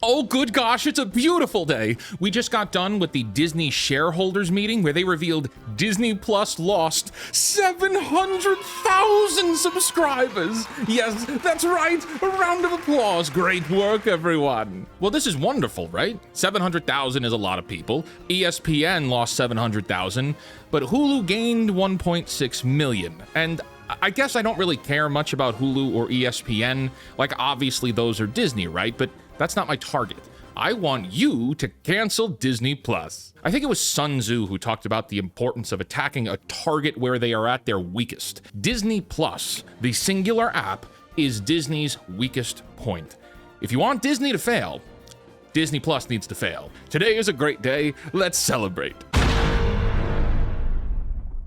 Oh, good gosh, it's a beautiful day. We just got done with the Disney shareholders meeting where they revealed Disney Plus lost 700,000 subscribers. Yes, that's right. A round of applause. Great work, everyone. Well, this is wonderful, right? 700,000 is a lot of people. ESPN lost 700,000, but Hulu gained 1.6 million. And I guess I don't really care much about Hulu or ESPN. Like, obviously those are Disney, right? But that's not my target. I want you to cancel Disney Plus. I think it was Sun Tzu who talked about the importance of attacking a target where they are at their weakest. Disney Plus, the singular app, is Disney's weakest point. If you want Disney to fail, Disney Plus needs to fail. Today is a great day. Let's celebrate.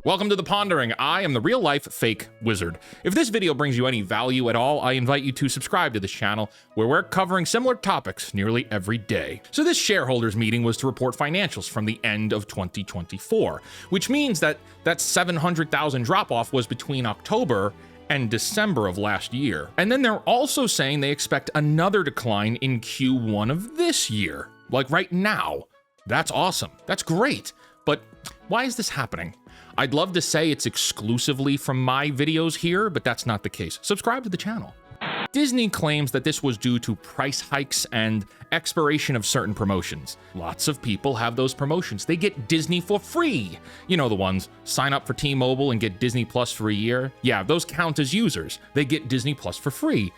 Welcome to The Pondering. I am the real-life fake wizard. If this video brings you any value at all, I invite you to subscribe to this channel, where we're covering similar topics nearly every day. So this shareholders meeting was to report financials from the end of 2024, which means that 700,000 drop-off was between October and December of last year. And then they're also saying they expect another decline in Q1 of this year, like right now. That's awesome. That's great. But why is this happening? I'd love to say it's exclusively from my videos here, but that's not the case. Subscribe to the channel. Disney claims that this was due to price hikes and expiration of certain promotions. Lots of people have those promotions. They get Disney for free. You know the ones, sign up for T-Mobile and get Disney Plus for a year. Yeah, those count as users. They get Disney Plus for free.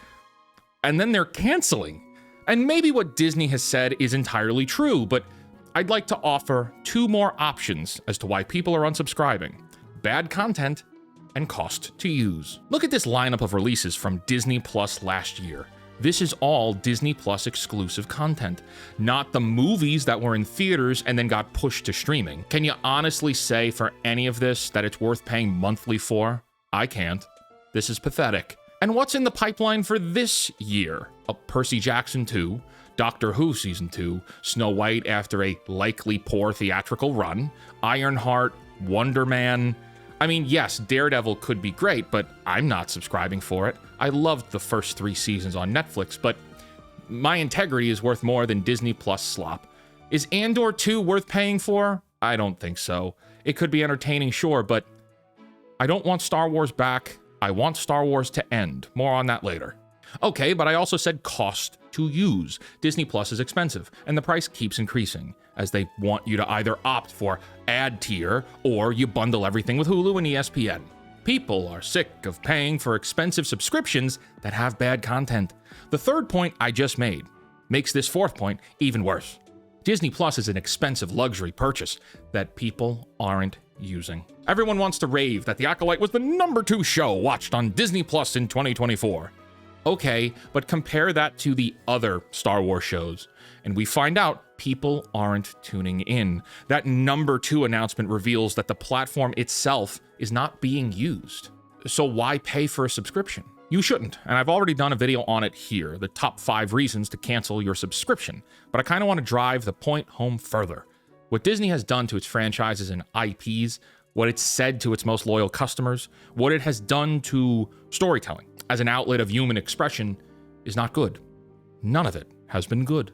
And then they're canceling. And maybe what Disney has said is entirely true, but I'd like to offer two more options as to why people are unsubscribing: bad content and cost to use. Look at this lineup of releases from Disney Plus last year. This is all Disney Plus exclusive content, not the movies that were in theaters and then got pushed to streaming. Can you honestly say for any of this that it's worth paying monthly for? I can't. This is pathetic. And what's in the pipeline for this year? Percy Jackson 2, Doctor Who Season 2, Snow White after a likely poor theatrical run, Ironheart, Wonder Man. I mean, yes, Daredevil could be great, but I'm not subscribing for it. I loved the first 3 seasons on Netflix, but my integrity is worth more than Disney Plus slop. Is Andor 2 worth paying for? I don't think so. It could be entertaining, sure, but I don't want Star Wars back. I want Star Wars to end. More on that later. Okay, but I also said cost to use. Disney Plus is expensive, and the price keeps increasing, as they want you to either opt for ad tier, or you bundle everything with Hulu and ESPN. People are sick of paying for expensive subscriptions that have bad content. The third point I just made makes this fourth point even worse. Disney Plus is an expensive luxury purchase that people aren't using. Everyone wants to rave that The Acolyte was the #2 show watched on Disney Plus in 2024. Okay, but compare that to the other Star Wars shows, and we find out people aren't tuning in. That #2 announcement reveals that the platform itself is not being used. So why pay for a subscription? You shouldn't, and I've already done a video on it here, the top 5 reasons to cancel your subscription, but I kind of want to drive the point home further. What Disney has done to its franchises and IPs, what it's said to its most loyal customers, what it has done to storytelling as an outlet of human expression is not good. None of it has been good.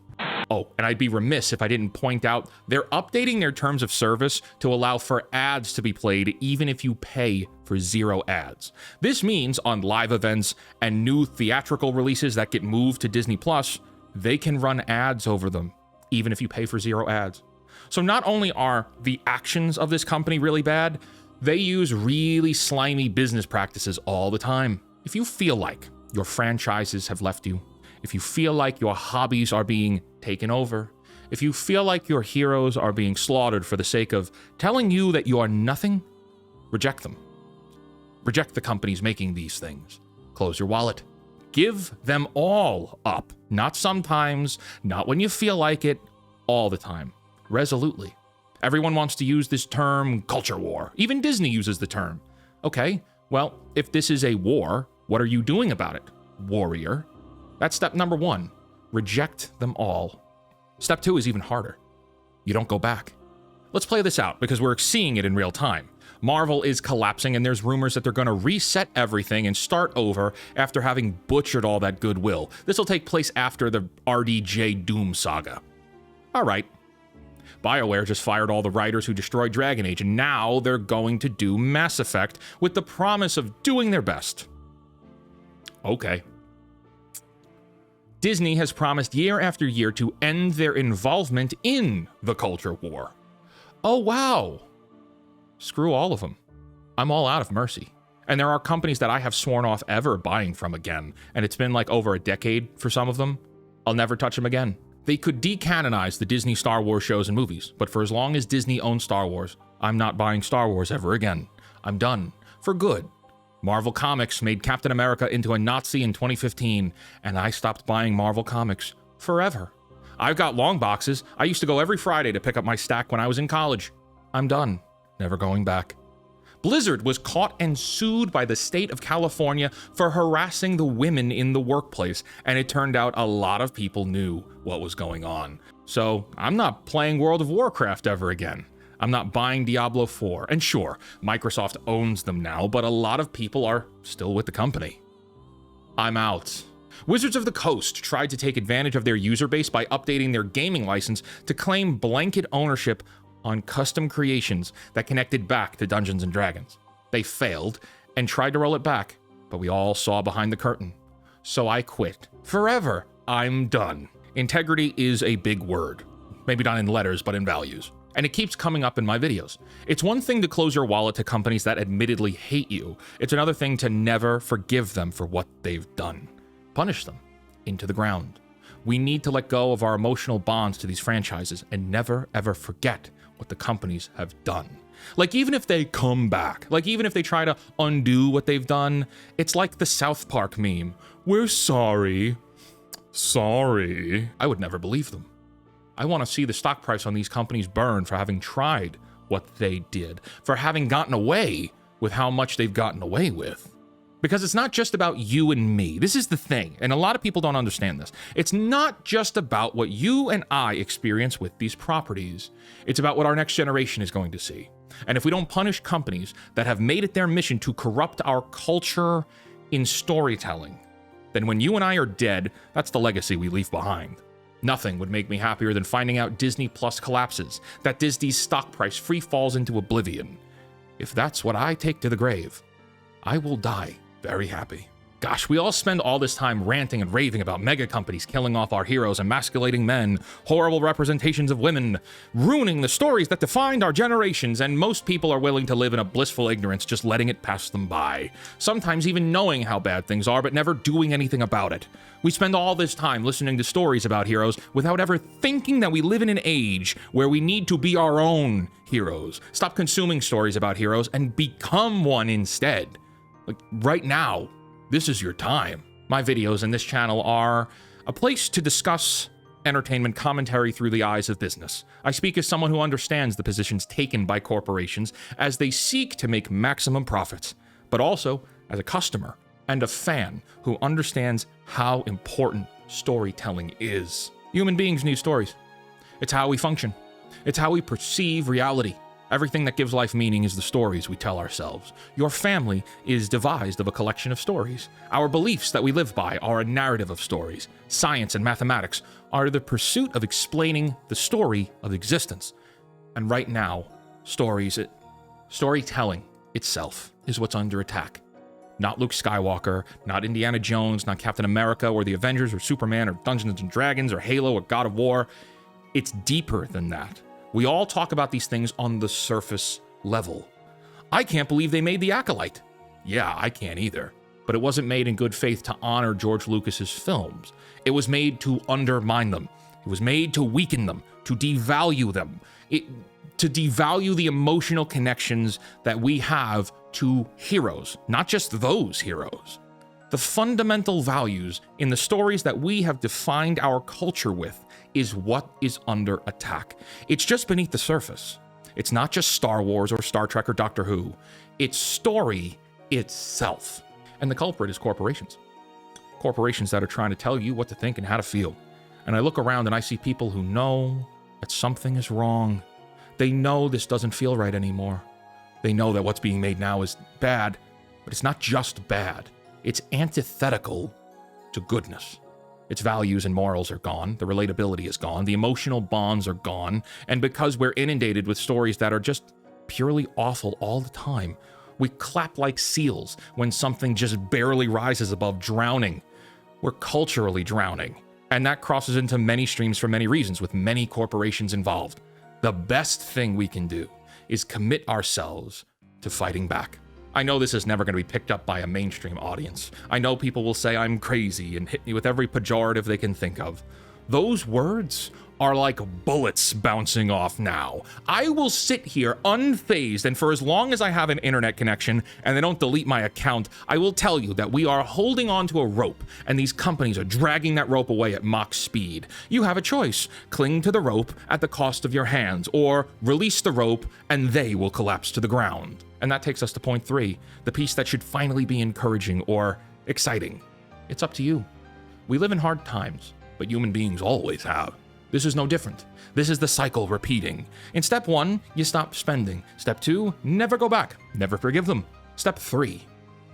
Oh, and I'd be remiss if I didn't point out they're updating their terms of service to allow for ads to be played even if you pay for 0 ads. This means on live events and new theatrical releases that get moved to Disney Plus, they can run ads over them even if you pay for 0 ads. So not only are the actions of this company really bad, they use really slimy business practices all the time. If you feel like your franchises have left you, if you feel like your hobbies are being taken over, if you feel like your heroes are being slaughtered for the sake of telling you that you are nothing, reject them. Reject the companies making these things. Close your wallet. Give them all up. Not sometimes, not when you feel like it, all the time. Resolutely. Everyone wants to use this term, culture war. Even Disney uses the term. Okay, well, if this is a war, what are you doing about it, warrior? That's step number 1. Reject them all. Step 2 is even harder. You don't go back. Let's play this out because we're seeing it in real time. Marvel is collapsing, and there's rumors that they're going to reset everything and start over after having butchered all that goodwill. This will take place after the RDJ Doom saga. All right. BioWare just fired all the writers who destroyed Dragon Age, and now they're going to do Mass Effect with the promise of doing their best. Okay. Disney has promised year after year to end their involvement in the culture war. Oh, wow. Screw all of them. I'm all out of mercy. And there are companies that I have sworn off ever buying from again, and it's been like over a decade for some of them. I'll never touch them again. They could decanonize the Disney Star Wars shows and movies, but for as long as Disney owns Star Wars, I'm not buying Star Wars ever again. I'm done. For good. Marvel Comics made Captain America into a Nazi in 2015, and I stopped buying Marvel Comics forever. I've got long boxes. I used to go every Friday to pick up my stack when I was in college. I'm done. Never going back. Blizzard was caught and sued by the state of California for harassing the women in the workplace, and it turned out a lot of people knew what was going on. So I'm not playing World of Warcraft ever again. I'm not buying Diablo 4. And sure, Microsoft owns them now, but a lot of people are still with the company. I'm out. Wizards of the Coast tried to take advantage of their user base by updating their gaming license to claim blanket ownership on custom creations that connected back to Dungeons & Dragons. They failed and tried to roll it back, but we all saw behind the curtain. So I quit. Forever. I'm done. Integrity is a big word. Maybe not in letters, but in values. And it keeps coming up in my videos. It's one thing to close your wallet to companies that admittedly hate you. It's another thing to never forgive them for what they've done. Punish them into the ground. We need to let go of our emotional bonds to these franchises and never ever forget what the companies have done. Like, even if they come back, like even if they try to undo what they've done, it's like the South Park meme. We're sorry. Sorry. I would never believe them. I want to see the stock price on these companies burn for having tried what they did, for having gotten away with how much they've gotten away with. Because it's not just about you and me. This is the thing, and a lot of people don't understand this. It's not just about what you and I experience with these properties. It's about what our next generation is going to see. And if we don't punish companies that have made it their mission to corrupt our culture in storytelling, then when you and I are dead, that's the legacy we leave behind. Nothing would make me happier than finding out Disney Plus collapses, that Disney's stock price free falls into oblivion. If that's what I take to the grave, I will die very happy. Gosh, we all spend all this time ranting and raving about mega companies killing off our heroes, emasculating men, horrible representations of women, ruining the stories that defined our generations, and most people are willing to live in a blissful ignorance, just letting it pass them by. Sometimes even knowing how bad things are, but never doing anything about it. We spend all this time listening to stories about heroes without ever thinking that we live in an age where we need to be our own heroes. Stop consuming stories about heroes and become one instead. Like, right now, this is your time. My videos in this channel are a place to discuss entertainment commentary through the eyes of business. I speak as someone who understands the positions taken by corporations as they seek to make maximum profits, but also as a customer and a fan who understands how important storytelling is. Human beings need stories. It's how we function. It's how we perceive reality. Everything that gives life meaning is the stories we tell ourselves. Your family is devised of a collection of stories. Our beliefs that we live by are a narrative of stories. Science and mathematics are the pursuit of explaining the story of existence. And right now, storytelling itself is what's under attack. Not Luke Skywalker, not Indiana Jones, not Captain America, or the Avengers, or Superman, or Dungeons and Dragons, or Halo, or God of War. It's deeper than that. We all talk about these things on the surface level. I can't believe they made The Acolyte. Yeah, I can't either. But it wasn't made in good faith to honor George Lucas's films. It was made to undermine them. It was made to weaken them, to devalue them, to devalue the emotional connections that we have to heroes, not just those heroes. The fundamental values in the stories that we have defined our culture with is what is under attack. It's just beneath the surface. It's not just Star Wars or Star Trek or Doctor Who. It's story itself. And the culprit is corporations. Corporations that are trying to tell you what to think and how to feel. And I look around and I see people who know that something is wrong. They know this doesn't feel right anymore. They know that what's being made now is bad, but it's not just bad. It's antithetical to goodness. Its values and morals are gone, the relatability is gone, the emotional bonds are gone, and because we're inundated with stories that are just purely awful all the time, we clap like seals when something just barely rises above drowning. We're culturally drowning, and that crosses into many streams for many reasons, with many corporations involved. The best thing we can do is commit ourselves to fighting back. I know this is never going to be picked up by a mainstream audience. I know people will say I'm crazy and hit me with every pejorative they can think of. Those words are like bullets bouncing off now. I will sit here unfazed, and for as long as I have an internet connection and they don't delete my account, I will tell you that we are holding onto a rope, and these companies are dragging that rope away at Mach speed. You have a choice. Cling to the rope at the cost of your hands, or release the rope and they will collapse to the ground. And that takes us to point 3, the piece that should finally be encouraging or exciting. It's up to you. We live in hard times, but human beings always have. This is no different. This is the cycle repeating. In step 1, you stop spending. Step 2, never go back. Never forgive them. Step 3,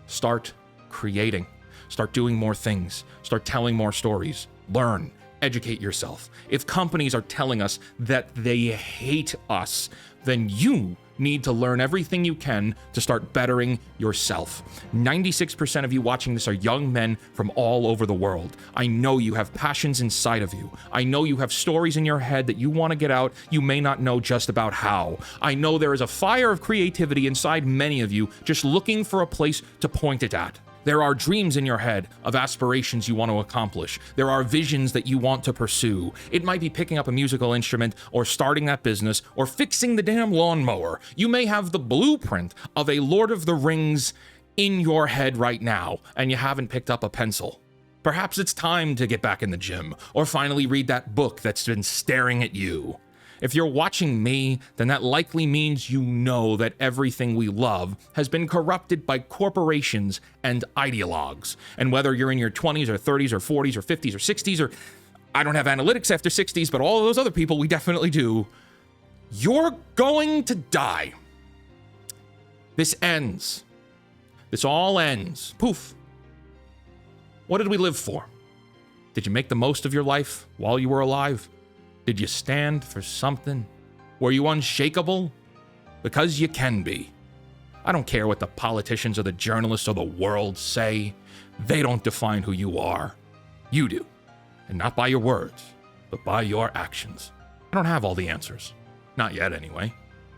start creating. Start doing more things. Start telling more stories. Learn. Educate yourself. If companies are telling us that they hate us, then you need to learn everything you can to start bettering yourself. 96% of you watching this are young men from all over the world. I know you have passions inside of you. I know you have stories in your head that you want to get out. You may not know just about how. I know there is a fire of creativity inside many of you, just looking for a place to point it at. There are dreams in your head of aspirations you want to accomplish. There are visions that you want to pursue. It might be picking up a musical instrument, or starting that business, or fixing the damn lawnmower. You may have the blueprint of a Lord of the Rings in your head right now, and you haven't picked up a pencil. Perhaps it's time to get back in the gym, or finally read that book that's been staring at you. If you're watching me, then that likely means you know that everything we love has been corrupted by corporations and ideologues. And whether you're in your 20s or 30s or 40s or 50s or 60s, or I don't have analytics after 60s, but all of those other people, we definitely do, you're going to die. This ends. This all ends. Poof. What did we live for? Did you make the most of your life while you were alive? Did you stand for something? Were you unshakable? Because you can be. I don't care what the politicians or the journalists or the world say. They don't define who you are. You do. And not by your words, but by your actions. I don't have all the answers. Not yet, anyway.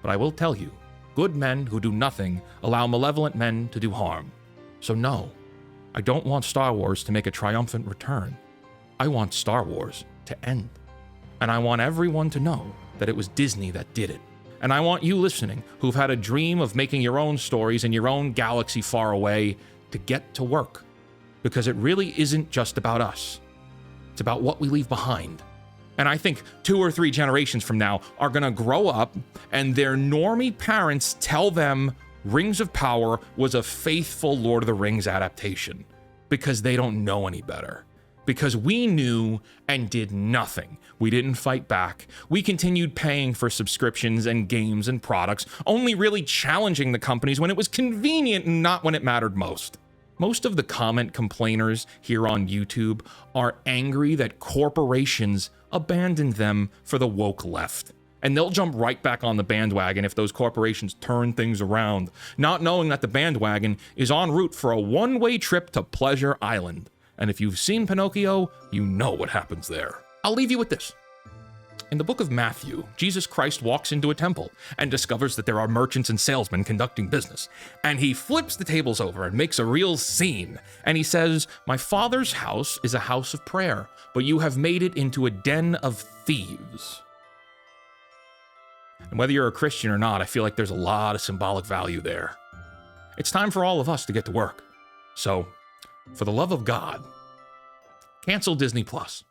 But I will tell you, good men who do nothing allow malevolent men to do harm. So no, I don't want Star Wars to make a triumphant return. I want Star Wars to end. And I want everyone to know that it was Disney that did it. And I want you listening, who've had a dream of making your own stories in your own galaxy far away, to get to work. Because it really isn't just about us. It's about what we leave behind. And I think 2 or 3 generations from now are gonna grow up and their normie parents tell them Rings of Power was a faithful Lord of the Rings adaptation. Because they don't know any better. Because we knew and did nothing. We didn't fight back. We continued paying for subscriptions and games and products, only really challenging the companies when it was convenient and not when it mattered most. Most of the comment complainers here on YouTube are angry that corporations abandoned them for the woke left. And they'll jump right back on the bandwagon if those corporations turn things around, not knowing that the bandwagon is en route for a one-way trip to Pleasure Island. And if you've seen Pinocchio, you know what happens there. I'll leave you with this. In the book of Matthew, Jesus Christ walks into a temple and discovers that there are merchants and salesmen conducting business. And he flips the tables over and makes a real scene. And he says, "My Father's house is a house of prayer, but you have made it into a den of thieves." And whether you're a Christian or not, I feel like there's a lot of symbolic value there. It's time for all of us to get to work. So, for the love of God, cancel Disney Plus.